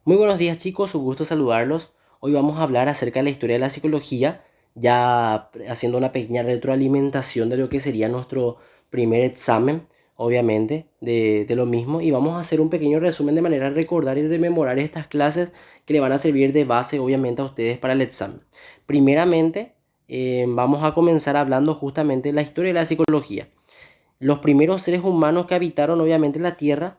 Muy buenos días chicos, un gusto saludarlos. Hoy vamos a hablar acerca de la historia de la psicología, ya haciendo una pequeña retroalimentación de lo que sería nuestro primer examen, obviamente, de lo mismo. Y vamos a hacer un pequeño resumen de manera a recordar y rememorar estas clases que le van a servir de base, obviamente, a ustedes para el examen. Primeramente, vamos a comenzar hablando justamente de la historia de la psicología. Los primeros seres humanos que habitaron obviamente la Tierra,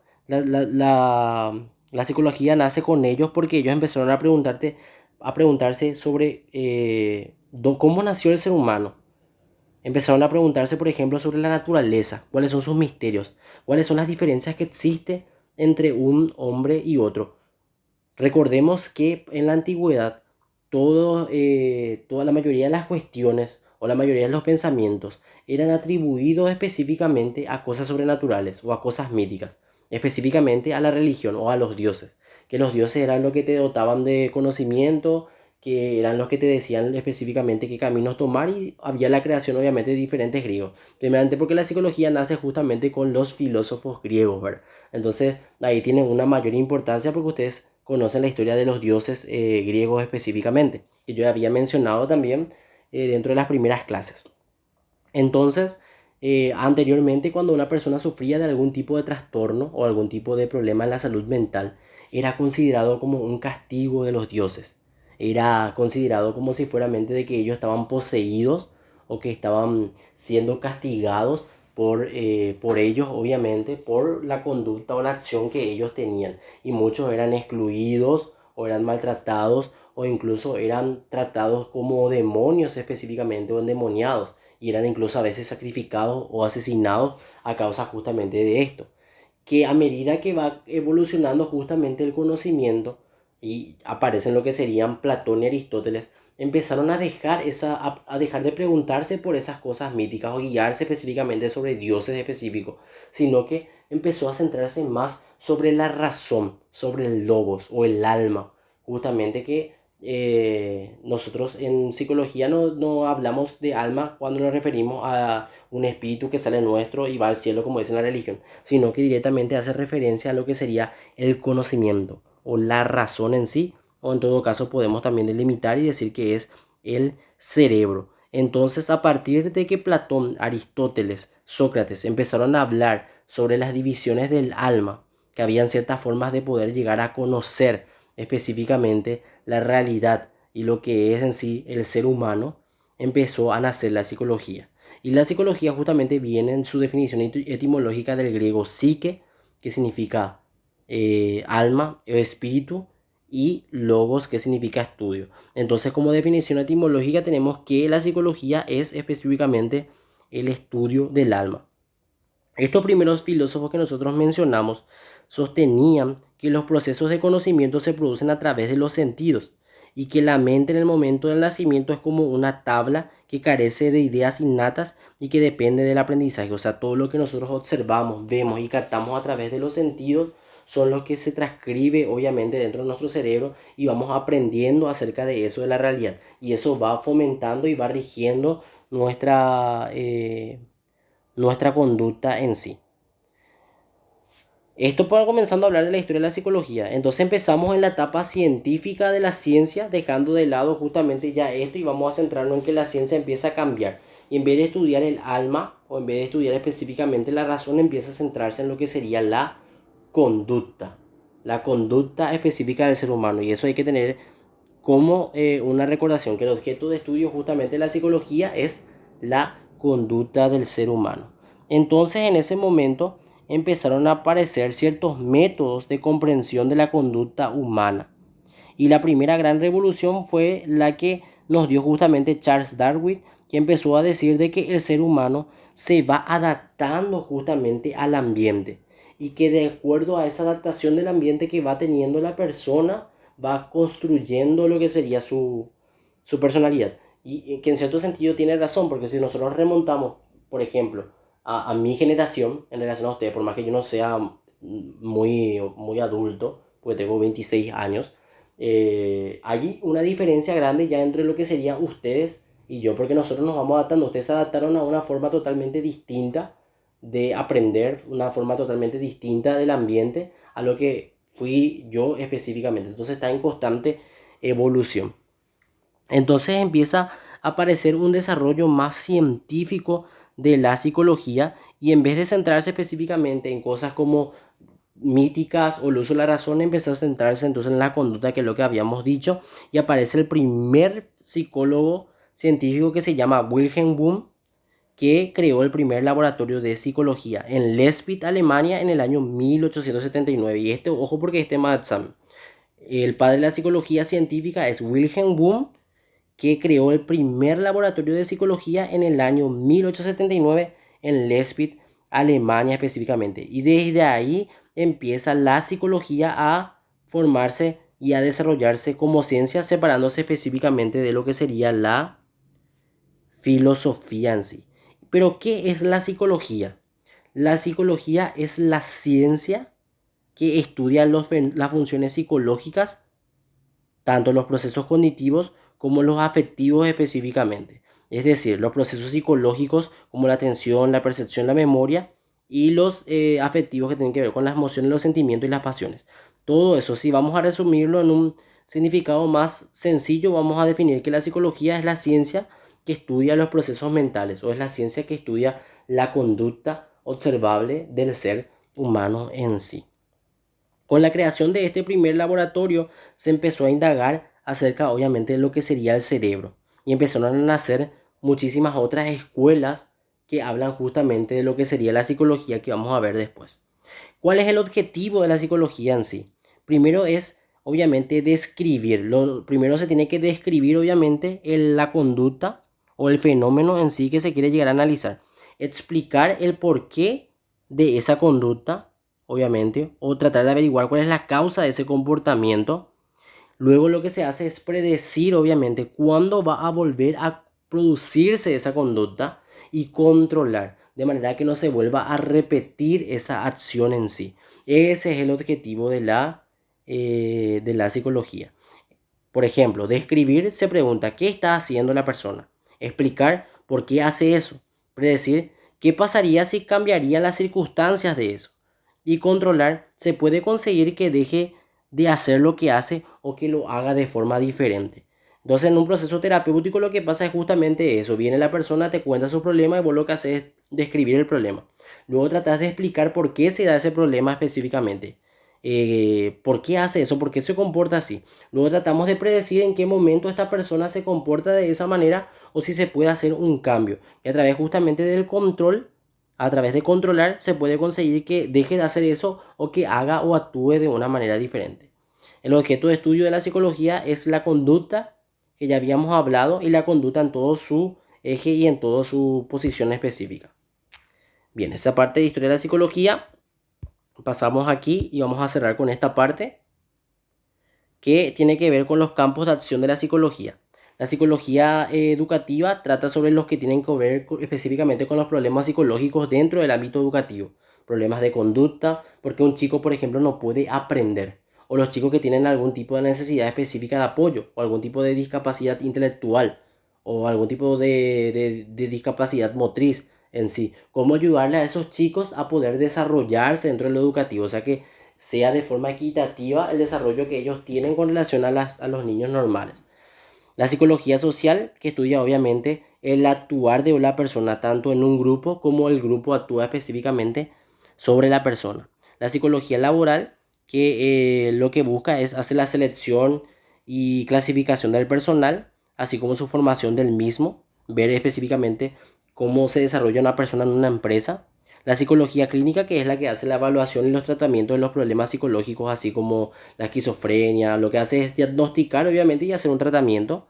la psicología nace con ellos porque ellos empezaron a preguntarse sobre cómo nació el ser humano. Empezaron a preguntarse, por ejemplo, sobre la naturaleza, cuáles son sus misterios, cuáles son las diferencias que existen entre un hombre y otro. Recordemos que en la antigüedad toda la mayoría de las cuestiones o la mayoría de los pensamientos eran atribuidos específicamente a cosas sobrenaturales o a cosas míticas, específicamente a la religión o a los dioses, que los dioses eran los que te dotaban de conocimiento, que eran los que te decían específicamente qué caminos tomar y había la creación obviamente de diferentes griegos. Primeramente porque la psicología nace justamente con los filósofos griegos, ¿verdad? Entonces ahí tienen una mayor importancia porque ustedes conocen la historia de los dioses griegos específicamente, que yo había mencionado también dentro de las primeras clases. Entonces, anteriormente cuando una persona sufría de algún tipo de trastorno o algún tipo de problema en la salud mental, era considerado como un castigo de los dioses. Era considerado como si fuera mente de que ellos estaban poseídos o que estaban siendo castigados por ellos, obviamente, por la conducta o la acción que ellos tenían. Y muchos eran excluidos o eran maltratados o incluso eran tratados como demonios específicamente o endemoniados y eran incluso a veces sacrificados o asesinados a causa justamente de esto. Que a medida que va evolucionando justamente el conocimiento y aparecen lo que serían Platón y Aristóteles, empezaron a dejar de preguntarse por esas cosas míticas o guiarse específicamente sobre dioses específicos, sino que empezó a centrarse más sobre la razón, sobre el logos o el alma, justamente que nosotros en psicología no hablamos de alma cuando nos referimos a un espíritu que sale nuestro y va al cielo como dice en la religión, sino que directamente hace referencia a lo que sería el conocimiento o la razón en sí, o en todo caso podemos también delimitar y decir que es el cerebro. Entonces, a partir de que Platón, Aristóteles, Sócrates empezaron a hablar sobre las divisiones del alma, que habían ciertas formas de poder llegar a conocer específicamente la realidad y lo que es en sí el ser humano, empezó a nacer la psicología. Y la psicología justamente viene en su definición etimológica del griego psique, que significa alma o espíritu, y logos, que significa estudio. Entonces, como definición etimológica tenemos que la psicología es específicamente el estudio del alma. Estos primeros filósofos que nosotros mencionamos sostenían que los procesos de conocimiento se producen a través de los sentidos y que la mente en el momento del nacimiento es como una tabla que carece de ideas innatas y que depende del aprendizaje. O sea, todo lo que nosotros observamos, vemos y captamos a través de los sentidos son los que se transcribe obviamente dentro de nuestro cerebro y vamos aprendiendo acerca de eso, de la realidad. Y eso va fomentando y va rigiendo nuestra conducta en sí. Esto para comenzando a hablar de la historia de la psicología. Entonces empezamos en la etapa científica de la ciencia, dejando de lado justamente ya esto y vamos a centrarnos en que la ciencia empieza a cambiar. Y en vez de estudiar el alma o en vez de estudiar específicamente la razón, empieza a centrarse en lo que sería conducta. La conducta específica del ser humano. Y eso hay que tener como una recordación, que el objeto de estudio justamente de la psicología es la conducta del ser humano. Entonces en ese momento empezaron a aparecer ciertos métodos de comprensión de la conducta humana. Y la primera gran revolución fue la que nos dio justamente Charles Darwin, que empezó a decir de que el ser humano se va adaptando justamente al ambiente y que de acuerdo a esa adaptación del ambiente que va teniendo la persona, va construyendo lo que sería su personalidad. Y que en cierto sentido tiene razón, porque si nosotros remontamos, por ejemplo, a mi generación en relación a ustedes, por más que yo no sea muy adulto, porque tengo 26 años, hay una diferencia grande ya entre lo que serían ustedes y yo, porque nosotros nos vamos adaptando. Ustedes se adaptaron a una forma totalmente distinta de aprender, una forma totalmente distinta del ambiente a lo que fui yo específicamente. Entonces está en constante evolución. Entonces empieza a aparecer un desarrollo más científico de la psicología y en vez de centrarse específicamente en cosas como míticas o el uso de la razón, empezó a centrarse entonces en la conducta, que es lo que habíamos dicho, y aparece el primer psicólogo científico que se llama Wilhelm Wundt, que creó el primer laboratorio de psicología en Leipzig, Alemania, en el año 1879. Y este, ojo porque este más examen. El padre de la psicología científica es Wilhelm Wundt, que creó el primer laboratorio de psicología en el año 1879 en Leipzig, Alemania específicamente. Y desde ahí empieza la psicología a formarse y a desarrollarse como ciencia, separándose específicamente de lo que sería la filosofía en sí. Pero ¿qué es la psicología? La psicología es la ciencia que estudia las funciones psicológicas, tanto los procesos cognitivos como los afectivos específicamente. Es decir, los procesos psicológicos como la atención, la percepción, la memoria, y los afectivos que tienen que ver con las emociones, los sentimientos y las pasiones. Todo eso, si vamos a resumirlo en un significado más sencillo, vamos a definir que la psicología es la ciencia que estudia los procesos mentales, o es la ciencia que estudia la conducta observable del ser humano en sí. Con la creación de este primer laboratorio se empezó a indagar acerca, obviamente, de lo que sería el cerebro, y empezaron a nacer muchísimas otras escuelas que hablan justamente de lo que sería la psicología, que vamos a ver después. ¿Cuál es el objetivo de la psicología en sí? Primero es, obviamente, describir. Primero se tiene que describir, obviamente, la conducta o el fenómeno en sí que se quiere llegar a analizar. Explicar el porqué de esa conducta, obviamente, o tratar de averiguar cuál es la causa de ese comportamiento. Luego lo que se hace es predecir, obviamente, cuándo va a volver a producirse esa conducta y controlar, de manera que no se vuelva a repetir esa acción en sí. Ese es el objetivo de la psicología. Por ejemplo, describir se pregunta qué está haciendo la persona. Explicar por qué hace eso. Predecir qué pasaría si cambiarían las circunstancias de eso. Y controlar se puede conseguir que deje de hacer lo que hace o que lo haga de forma diferente. Entonces, en un proceso terapéutico lo que pasa es justamente eso. Viene la persona, te cuenta su problema y vos lo que haces es describir el problema. Luego tratas de explicar por qué se da ese problema específicamente. ¿Por qué hace eso? ¿Por qué se comporta así? Luego tratamos de predecir en qué momento esta persona se comporta de esa manera o si se puede hacer un cambio. Y a través justamente del control, a través de controlar, se puede conseguir que deje de hacer eso o que haga o actúe de una manera diferente. El objeto de estudio de la psicología es la conducta, que ya habíamos hablado, y la conducta en todo su eje y en toda su posición específica. Bien, esa parte de historia de la psicología pasamos aquí y vamos a cerrar con esta parte que tiene que ver con los campos de acción de la psicología. La psicología educativa trata sobre los que tienen que ver específicamente con los problemas psicológicos dentro del ámbito educativo. Problemas de conducta, porque un chico, por ejemplo, no puede aprender. O los chicos que tienen algún tipo de necesidad específica de apoyo, o algún tipo de discapacidad intelectual, o algún tipo de discapacidad motriz en sí. Cómo ayudarle a esos chicos a poder desarrollarse dentro de lo educativo. O sea que sea de forma equitativa el desarrollo que ellos tienen con relación a los niños normales. La psicología social, que estudia obviamente el actuar de la persona tanto en un grupo como el grupo actúa específicamente sobre la persona. La psicología laboral, que lo que busca es hacer la selección y clasificación del personal, así como su formación del mismo, ver específicamente cómo se desarrolla una persona en una empresa. La psicología clínica, que es la que hace la evaluación y los tratamientos de los problemas psicológicos, así como la esquizofrenia, lo que hace es diagnosticar, obviamente, y hacer un tratamiento.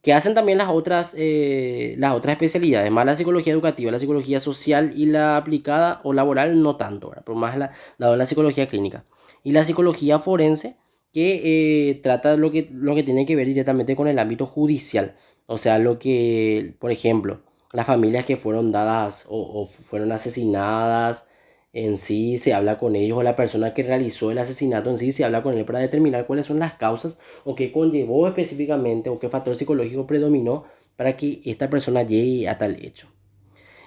Que hacen también las otras especialidades, más la psicología educativa, la psicología social y la aplicada o laboral, no tanto, ¿verdad? Pero más la psicología clínica. Y la psicología forense, que trata lo que tiene que ver directamente con el ámbito judicial. O sea, lo que, por ejemplo, las familias que fueron dadas o fueron asesinadas en sí, se habla con ellos, o la persona que realizó el asesinato en sí, se habla con él para determinar cuáles son las causas o qué conllevó específicamente o qué factor psicológico predominó para que esta persona llegue a tal hecho.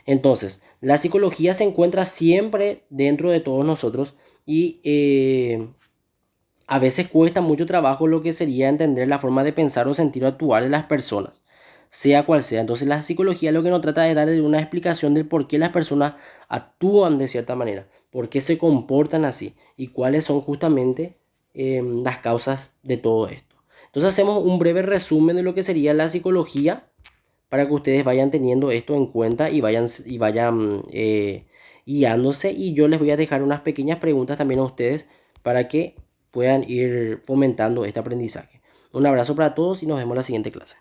Entonces, la psicología se encuentra siempre dentro de todos nosotros y a veces cuesta mucho trabajo lo que sería entender la forma de pensar o sentir o actuar de las personas, sea cual sea. Entonces la psicología lo que nos trata de dar es una explicación del por qué las personas actúan de cierta manera, por qué se comportan así y cuáles son justamente las causas de todo esto. Entonces hacemos un breve resumen de lo que sería la psicología para que ustedes vayan teniendo esto en cuenta y vayan guiándose. Y yo les voy a dejar unas pequeñas preguntas también a ustedes para que puedan ir fomentando este aprendizaje. Un abrazo para todos y nos vemos en la siguiente clase.